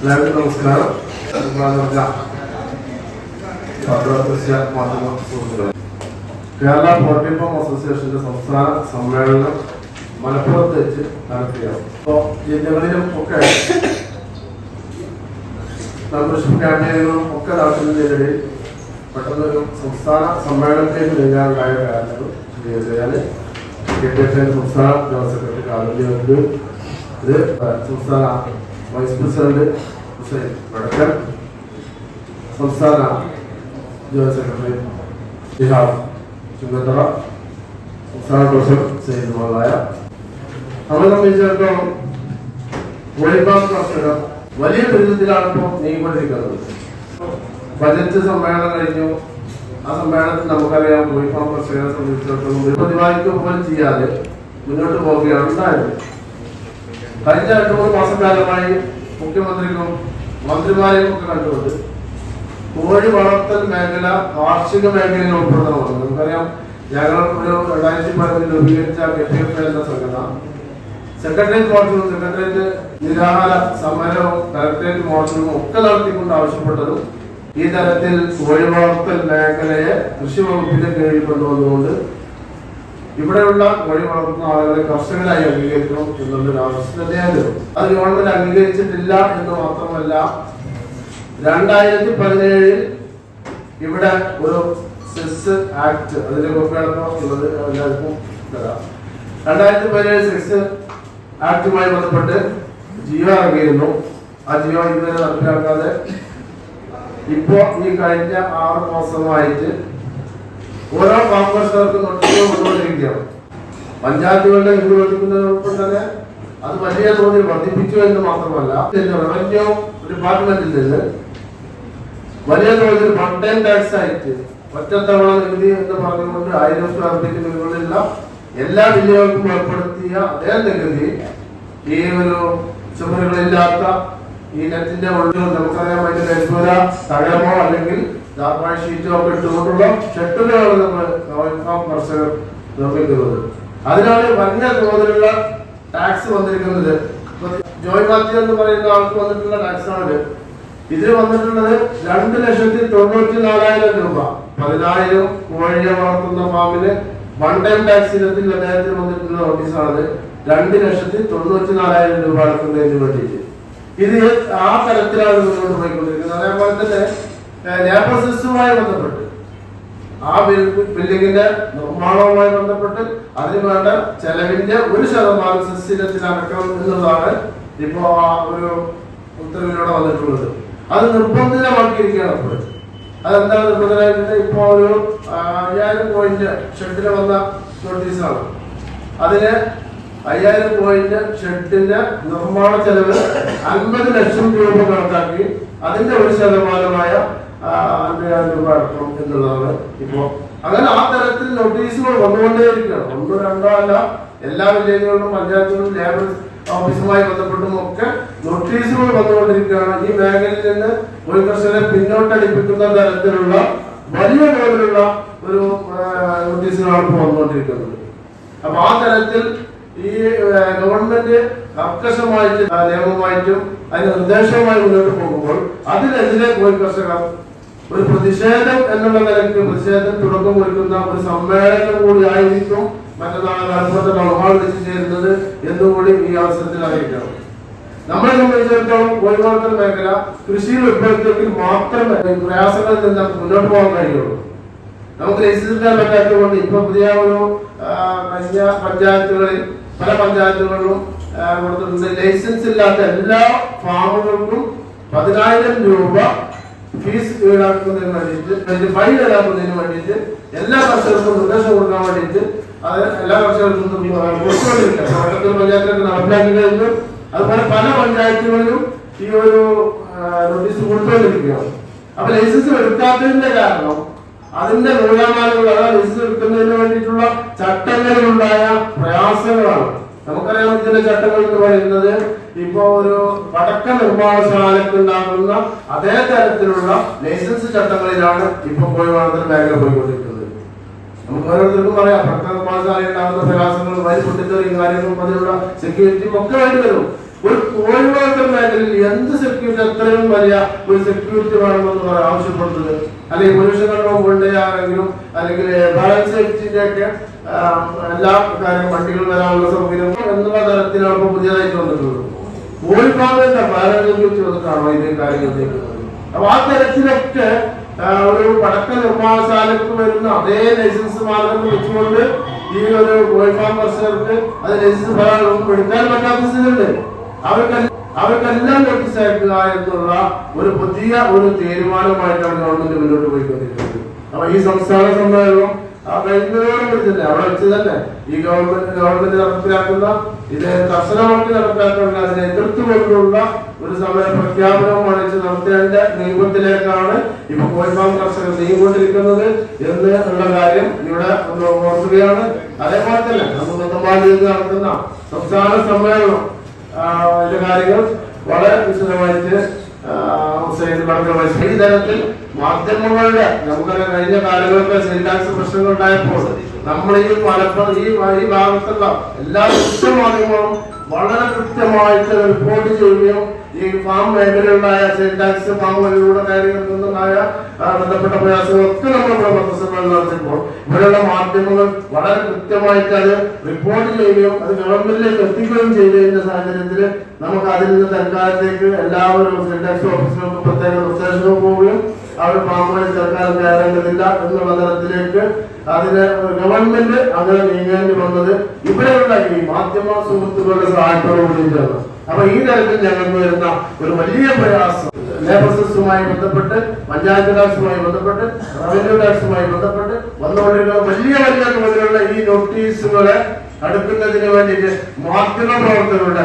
എല്ലാവർക്കും നമസ്കാരം. Kerala poultry farm അസോസിയേഷന്റെ സംസ്ഥാന സമ്മേളനം മലപ്പുറത്ത് വെച്ച് നടത്തുകയാണ്. അപ്പോൾ ജില്ലകളിലും ഒക്കെ മെമ്പർഷിപ്പ് ക്യാമ്പയിനുകളും ഒക്കെ നടത്തുന്നതിനിടയിൽ പെട്ടെന്നൊരു സംസ്ഥാന സമ്മേളനത്തിലേക്ക് നീങ്ങാനുണ്ടായ കാരണങ്ങൾ സംസ്ഥാന ജനറൽ സെക്രട്ടറി കാലത്ത് ഇത് സംസ്ഥാന വൈസ് പ്രസിഡന്റ് ഹുസൈൻ വടക്കൻ, സംസ്ഥാന ജനറൽ സെക്രട്ടറി ജിഹാദ് ചുങ്കത്തറ, സംസ്ഥാന പ്രസിഡന്റ് സെയ്ദ് മൗലായ. നമ്മളെ സംബന്ധിച്ചിടത്തോളം വോളിബോൾ കർഷകർ വലിയ ദുരിതത്തിലാണ് ഇപ്പോൾ നീങ്ങിക്കൊണ്ടിരിക്കുന്നത്. ബജറ്റ് സമ്മേളനം കഴിഞ്ഞു. ആ സമ്മേളനത്തിൽ നമുക്കറിയാം വോളിബോൾ കർഷകരെ സംബന്ധിച്ചിടത്തോളം പ്രതിപാദിക്കുക പോലും ചെയ്യാതെ മുന്നോട്ട് പോവുകയാണ് ഉണ്ടായത്. കഴിഞ്ഞ 2-3 മാസക്കാലമായി മുഖ്യമന്ത്രിക്കും മന്ത്രിമാരെയും ഒക്കെ കണ്ടുകൊണ്ട് കോഴി വളർത്തൽ മേഖല കാർഷിക മേഖലയിൽ ഉൾപ്പെടുത്തണമെന്ന് നമുക്കറിയാം. ഞങ്ങൾ ഒരു 2010 രൂപീകരിച്ച KPF എന്ന സംഘടന സെക്രട്ടേറിയറ്റ് മോർച്ചലും സെക്രട്ടേറിയറ്റ് നിരാഹാര സമരവും കളക്ടറേറ്റ് മോർച്ചലും ഒക്കെ നടത്തിക്കൊണ്ട് ആവശ്യപ്പെട്ടതും ഈ തരത്തിൽ കോഴി വളർത്തൽ മേഖലയെ കൃഷി വകുപ്പിന്റെ കീഴിൽ കൊണ്ടുവന്നുകൊണ്ട് ഇവിടെയുള്ള കോഴി വളർത്തുന്ന ആളുകളെ കർഷകരായി അംഗീകരിക്കണം എന്നുള്ളൊരു ആവശ്യകതയായിരുന്നു. അത് ഗവൺമെന്റ് അംഗീകരിച്ചിട്ടില്ല എന്ന് മാത്രമല്ല, 2017 ഇവിടെ ഒരു സെസ് ആക്ട്, അതിന്റെ കോപ്പിയാണോ ഉള്ളത് എല്ലാവർക്കും തരാം. 2017 സെസ് ആക്ടുമായി ബന്ധപ്പെട്ട് ജിയോ ഇറങ്ങിയിരുന്നു. ആ ജിയോ ഇതുവരെ നടപ്പിലാക്കാതെ ഇപ്പോ ഈ കഴിഞ്ഞ 6 മാസമായിട്ട് ഓരോ കോർപ്പറേഷനർക്കും നോട്ടീസ് കൊണ്ടുകൊണ്ടിരിക്കുകയാണ്. പഞ്ചായത്തുകളുടെ നിർവഹിക്കുന്നതോടൊപ്പം തന്നെ അത് വലിയ തോതിൽ വർദ്ധിപ്പിച്ചു എന്ന് മാത്രമല്ല, റവന്യൂ ഡിപ്പാർട്ട്മെന്റിൽ നിന്ന് വലിയ തോതിൽ വൺ ടൈം ടാക്സ് ആയിട്ട് ഒറ്റത്തവണ നികുതി എന്ന് പറഞ്ഞുകൊണ്ട് 1000 സ്ക്വയർ ഫീറ്റിന് മുകളിലുള്ള എല്ലാ വില്ലകൾക്കും ഏർപ്പെടുത്തിയ അതേ നികുതി ഈ ഒരു ചുമരുകളില്ലാത്ത ഈ നെറ്റിന്റെ ഉള്ളിൽ നമുക്കറിയാം അതിന്റെ നെൽപ്പുര തഴമോ അല്ലെങ്കിൽ ഷീറ്റോ ഒക്കെ ഇട്ടുകൊണ്ടുള്ള ഷെട്ടുകളാണ് നമ്മൾ കർഷകർ നിർമ്മിക്കുന്നത്. അതിനാണ് വലിയ തോതിലുള്ള ടാക്സ് വന്നിരിക്കുന്നത്. ജോയ് മാത്യു എന്ന് പറയുന്ന ആൾക്ക് വന്നിട്ടുള്ള ടാക്സ് ആണ് ഇതിന് വന്നിട്ടുള്ളത് 2,94,000 രൂപ. 10,000 കോഴിയെ വളർത്തുന്ന ഫാമിന് വൺ ടൈം ടാക്സ് ഇനത്തിൽ അദ്ദേഹത്തിന് വന്നിട്ടുള്ള നോട്ടീസാണ് 2,94,000 രൂപ അടക്കുന്നതിന് വേണ്ടിയിട്ട്. ഇത് ആ തരത്തിലാണ് മുന്നോട്ട് പോയിക്കൊണ്ടിരിക്കുന്നത്. അതേപോലെ തന്നെ ലേബർ സിസ്റ്റവുമായി ബന്ധപ്പെട്ട് ആ ബിൽഡിങ്ങിന്റെ നിർമ്മാണവുമായി ബന്ധപ്പെട്ട് അതിന് വേണ്ട ചെലവിന്റെ 1% സിസ്റ്റത്തിൽ അടക്കണം എന്നുള്ളതാണ് ഇപ്പോ ഒരു ഉത്തരവിലൂടെ വന്നിട്ടുള്ളത്. അത് നിർബന്ധിതമാക്കിയിരിക്കുകയാണ്. അപ്പോൾ അതെന്താണ് നിർബന്ധമായിട്ട്? ഇപ്പോ ഒരു 5000 പോയിന്റ് ഷെഡിന് വന്ന നോട്ടീസാണ്. അതിന് 5000 പോയിന്റ് ഷെഡിന്റെ നിർമ്മാണ ചെലവ് 50 ലക്ഷം രൂപ കണക്കാക്കി അതിന്റെ 1% 5,000 രൂപ അടക്കണം എന്നുള്ളതാണ് ഇപ്പോ. അങ്ങനെ ആ തരത്തിൽ നോട്ടീസുകൾ വന്നുകൊണ്ടേയിരിക്കുകയാണ്. 1-2 അല്ല, എല്ലാ വില്ലേജുകളിലും പഞ്ചായത്തുകളിലും ലേബർ ഓഫീസുമായി ബന്ധപ്പെട്ടും ഒക്കെ നോട്ടീസുകൾ വന്നുകൊണ്ടിരിക്കുകയാണ്. ഈ മേഖലയിൽ നിന്ന് ഒരു കർഷകരെ പിന്നോട്ടടിപ്പിക്കുന്ന തരത്തിലുള്ള വലിയ തോതിലുള്ള ഒരു നോട്ടീസുകളാണ് ഇപ്പോൾ വന്നുകൊണ്ടിരിക്കുന്നത്. അപ്പൊ ആ തരത്തിൽ ഈ ഗവൺമെന്റ് കർക്കശമായിട്ട് നിയമമായിട്ടും അതിന് നിർദ്ദേശവുമായി മുന്നോട്ട് പോകുമ്പോൾ അതിനെതിരെ കോഴി കർഷകർ ഒരു പ്രതിഷേധം എന്നുള്ള നിലയ്ക്ക് പ്രതിഷേധം തുടക്കം കുറിക്കുന്ന ഒരു സമ്മേളനം കൂടി ആയിരിക്കും മറ്റന്നാൾ മലപ്പുറത്ത് ടൗൺഹാൾ വിളിച്ചു ചേരുന്നത് എന്നുകൂടി ഈ അവസരത്തിൽ അറിയിക്കണം. നമ്മളെ സംബന്ധിച്ചിടത്തോളം കോഴി വളർത്തൽ മേഖല കൃഷിയിൽ ഉൾപ്പെടുത്തിയെങ്കിൽ മാത്രമേ പ്രയാസങ്ങളിൽ നിന്ന് നമുക്ക് മുന്നോട്ട് പോകാൻ കഴിയുള്ളൂ. നമുക്ക് ലൈസൻസിന്റെ പറ്റാത്തതുകൊണ്ട് ഇപ്പൊ പുതിയ ഒരു കഴിഞ്ഞ പഞ്ചായത്തുകളിൽ പല പഞ്ചായത്തുകളിലും കൊടുത്തിട്ടുണ്ട്. ലൈസൻസ് ഇല്ലാത്ത എല്ലാ ഫാമുകൾക്കും 10,000 രൂപ ഫീസ് ഈടാക്കുന്നതിന് വേണ്ടിയിട്ട്, ഫൈൻ ഈടാക്കുന്നതിന് വേണ്ടിയിട്ട് എല്ലാ കർഷകർക്കും നിർദ്ദേശം കൊടുക്കാൻ വേണ്ടിയിട്ട് അത് എല്ലാ കർഷകർക്കും കൊടുത്തുകൊണ്ടിരിക്കുക. പഞ്ചായത്തിലൊക്കെ നടപ്പിലാക്കി കഴിഞ്ഞു. അതുപോലെ പല പഞ്ചായത്തുകളിലും ഈ ഒരു നോട്ടീസ് കൊടുത്തുകൊണ്ടിരിക്കുകയാണ്. അപ്പൊ ലൈസൻസ് എടുക്കാത്തതിന്റെ കാരണം അതിന്റെ നൂലാമാലകൾ, അതായത് ലൈസൻസ് എടുക്കുന്നതിന് വേണ്ടിയിട്ടുള്ള ചട്ടങ്ങളിലുണ്ടായ പ്രയാസങ്ങളാണ്. നമുക്കറിയാം ഇതിന്റെ ചട്ടങ്ങൾ എന്ന് പറയുന്നത് ഇപ്പോ ഒരു പടക്ക നിർമ്മാണശാലയ്ക്ക് ഉണ്ടാകുന്ന അതേ തരത്തിലുള്ള ലൈസൻസ് ചട്ടങ്ങളിലാണ് ഇപ്പൊ കോഴി വളർത്തൽ മേഖല പോയിക്കൊണ്ടിരിക്കുന്നത്. നമുക്ക് ഓരോരുത്തർക്കും പറയാം പടക്ക നിർമ്മാണശാല ഉണ്ടാകുന്ന പ്രയാസങ്ങളും വലിയ പൊട്ടിത്തെറിയും കാര്യങ്ങളും അതിലുള്ള സെക്യൂരിറ്റിയും ഒക്കെ വേണ്ടി വരും. ഒരു കോഴി വളർത്തൽ മേഖലയിൽ എന്ത് സെക്യൂരിറ്റി എത്രയും വലിയ ഒരു സെക്യൂരിറ്റി വേണമെന്ന് ആവശ്യപ്പെടുന്നത്, അല്ലെങ്കിൽ മനുഷ്യങ്ങളുടെ മുമ്പുണ്ട് ആരെങ്കിലും, അല്ലെങ്കിൽ ബാലൻസ് സേഫ്റ്റിന്റെ ഒക്കെ എല്ലാ കാര്യം വണ്ടികൾ വരാനുള്ള സൗകര്യം എന്നുള്ള തരത്തിലാണ് ഇപ്പൊ പുതിയതായിട്ട് വന്നിട്ടുള്ളത്. കോഴിപ്പാടിന്റെ ബാലൻസ് വെച്ച് വന്നിട്ടാണോ ഇതിന്റെ കാര്യങ്ങൾ ചെയ്യുന്നത്? അപ്പൊ ആ തരത്തിലൊക്കെ ഒരു പടക്ക നിർമ്മാണശാലക്ക് വരുന്ന അതേ ലൈസൻസ് മാനദണ്ഡം വെച്ചുകൊണ്ട് ഈ ഒരു കോഴി ഫാം കർഷകർക്ക് അത് ലൈസൻസ് ഒന്നും എടുക്കാൻ പറ്റാത്ത സ്ഥിതിയുണ്ട്. അവർക്കെല്ലാം നോട്ടീസ് അയക്കുക എന്നുള്ള ഒരു പുതിയ ഒരു തീരുമാനമായിട്ടാണ് ഗവൺമെന്റ് മുന്നോട്ട് പോയിക്കൊണ്ടിരിക്കുന്നത്. അപ്പൊ ഈ സംസ്ഥാന സമ്മേളനം കഴിഞ്ഞതോടുകൂടി അവിടെ വെച്ച് തന്നെ ഈ ഗവൺമെന്റ് നടപ്പിലാക്കുന്ന ഇത് കർശനമാക്കി നടപ്പാക്കേണ്ട അതിനെ എതിർത്തുകൊണ്ടുള്ള ഒരു സമയ പ്രഖ്യാപനമാണ് നടത്തേണ്ട നീക്കത്തിലേക്കാണ് ഇപ്പൊ കോഴി ഫാം കർഷകർ നീങ്ങിക്കൊണ്ടിരിക്കുന്നത് എന്ന് ഉള്ള കാര്യം ഇവിടെ ഓർക്കുകയാണ്. അതേപോലെ തന്നെ നമ്മൾ നടത്തുന്ന സംസ്ഥാന സമ്മേളനം ഇതിന്റെ കാര്യങ്ങൾ വളരെ വിശദമായിട്ട് ഈ തരത്തിൽ മാധ്യമങ്ങളുടെ നമുക്കറിയാം കഴിഞ്ഞ കാലങ്ങളൊക്കെ സെയിൽ ടാക്സ് പ്രശ്നങ്ങൾ ഉണ്ടായപ്പോൾ നമ്മൾ ഈ മലപ്പുറം ഈ ഭാഗത്തുള്ള എല്ലാ ദൃശ്യമാധ്യമങ്ങളും വളരെ കൃത്യമായിട്ട് റിപ്പോർട്ട് ചെയ്യുകയും ഈ ഫാം മേഖലയിലുണ്ടായ സെയിൽ ടാക്സ് ഫാം വഴിയിലൂടെ കാര്യങ്ങളിൽ നിന്നുണ്ടായ ബന്ധപ്പെട്ട പ്രയാസങ്ങളൊക്കെ നമ്മളിവിടെ പത്രസമ്മേളനം നടത്തിയപ്പോൾ ഇവിടെയുള്ള മാധ്യമങ്ങൾ വളരെ കൃത്യമായിട്ട് അത് റിപ്പോർട്ട് ചെയ്യുകയും അത് ഗവൺമെന്റിലേക്ക് എത്തിക്കുകയും ചെയ്തതിന്റെ സാഹചര്യത്തിൽ നമുക്ക് അതിൽ നിന്ന് തൽക്കാലത്തേക്ക് എല്ലാവരും സെയിൽ ടാക്സ് ഓഫീസിലേക്ക് പ്രത്യേക നിർദ്ദേശവും പോവുകയും അവർ ഫാം വഴി സർക്കാർ കയറേണ്ടതില്ല എന്നുള്ള തരത്തിലേക്ക് അതിന് ഗവൺമെന്റ് അങ്ങനെ നീങ്ങേണ്ടി വന്നത് ഇവിടെയുള്ള ഈ മാധ്യമ സുഹൃത്തുക്കളുടെ സഹായത്തോടു കൂടിയിട്ടാണ്. അപ്പൊ ഈ തരത്തിൽ ഞങ്ങൾക്ക് വരുന്ന ഒരു വലിയ പ്രയാസം ലേബർ സെസ്സുമായി ബന്ധപ്പെട്ട്, പഞ്ചായത്ത് ടാക്സുമായി ബന്ധപ്പെട്ട്, റവന്യൂ ടാക്സുമായി ബന്ധപ്പെട്ട് വന്നുകൊണ്ടിരിക്കുന്ന വലിയ വലിയ തോതിലുള്ള ഈ നോട്ടീസുകളെ അടുക്കുന്നതിന് വേണ്ടിയിട്ട് മാധ്യമ പ്രവർത്തകരുടെ